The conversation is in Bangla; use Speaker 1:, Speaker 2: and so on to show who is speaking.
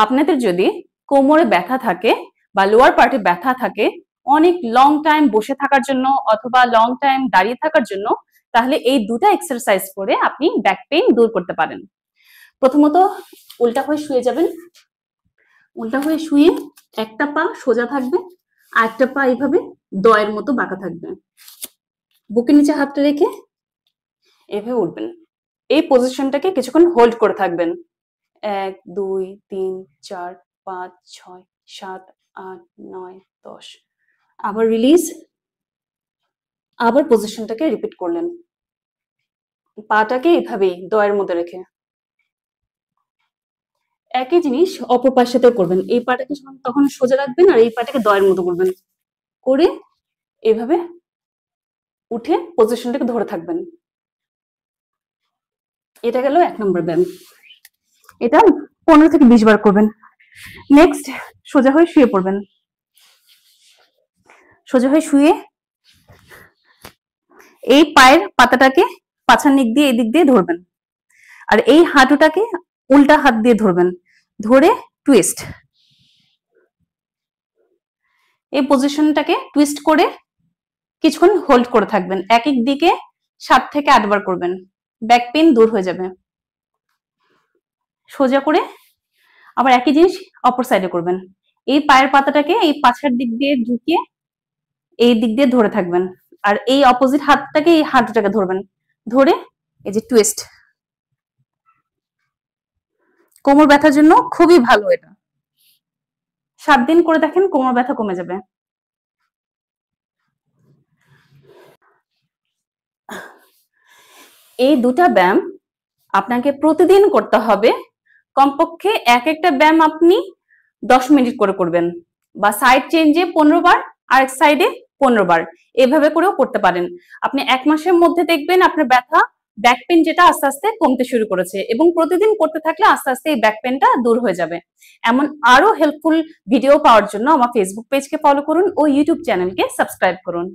Speaker 1: আপনাদের যদি কোমরে ব্যথা থাকে বা লোয়ার পার্টে ব্যথা থাকে অনেক লং টাইম বসে থাকার জন্য অথবা লং টাইম দাঁড়িয়ে থাকার জন্য, তাহলে এই দুটা এক্সারসাইজ করে আপনি ব্যাক পেইন দূর করতে পারেন। প্রথমত উল্টা হয়ে শুয়ে যাবেন। উল্টা হয়ে শুয়ে একটা পা সোজা থাকবে আর একটা পা এইভাবে দয়ের মতো বাঁকা থাকবে। বুকের নিচে হাতটা রেখে এভাবে উঠবেন। এই পজিশনটাকে কিছুক্ষণ হোল্ড করে থাকবেন। 1 2 3 4 5 6 7 8 9 10। আবার রিলিজ। আবার পজিশনটাকে রিপিট করলেন, পাটাকে এভাবেই দয়ের মধ্যে রেখে। একই জিনিস অপর পায়ের সাথেও করবেন। এই পাটাকে তখন সোজা রাখবেন আর এই পাটাকে দয়ের মতো করবেন, করে এভাবে উঠে পজিশনটাকে ধরে থাকবেন। এটা গেল 1 নম্বর ব্যায়াম। এটা 15 থেকে 20 বার করবেন। নেক্সট সোজা হয়ে শুয়ে পড়বেন। সোজা হয়ে শুয়ে এই পায়ের পাতাটাকে পাছার নিক দিয়ে এদিক দিয়ে ধরবেন আর এই হাঁটুটাকে উল্টা হাত দিয়ে ধরবেন, ধরে টুইস্ট। এই পজিশনটাকে টুইস্ট করে কিছুক্ষণ হোল্ড করে থাকবেন। এক এক দিকে 7 থেকে 8 বার করবেন, ব্যাক পেইন দূর হয়ে যাবে। সোজা করে আবার একই জিনিস অপর সাইডে করবেন। এই পায়ের পাতাটাকে এই পাছার দিক দিয়ে ঢুকিয়ে এই দিক দিয়ে ধরে থাকবেন আর এই অপোজিট হাতটাকে এই হাঁটুটাকে ধরবেন, ধরে এই যে টুইস্ট। কোমর ব্যথার জন্য খুবই ভালো এটা। 7 দিন করে দেখেন, কোমর ব্যথা কমে যাবে। এই দুটা ব্যায়াম আপনাকে প্রতিদিন করতে হবে। কমপক্ষে এক একটা ব্যায়াম আপনি 10 মিনিট করে করবেন, বা সাইড চেঞ্জে 15 বার আর এক সাইডে 15 বার, এভাবে করেও করতে পারেন। আপনি 1 মাসের মধ্যে দেখবেন আপনার ব্যথা, ব্যাক পেন যেটা আস্তে আস্তে কমতে শুরু করেছে, এবং প্রতিদিন করতে থাকলে আস্তে আস্তে এই ব্যাক পেনটা দূর হয়ে যাবে। এমন আরো হেল্পফুল ভিডিও পাওয়ার জন্য আমার ফেসবুক পেজকে ফলো করুন ও ইউটিউব চ্যানেলকে সাবস্ক্রাইব করুন।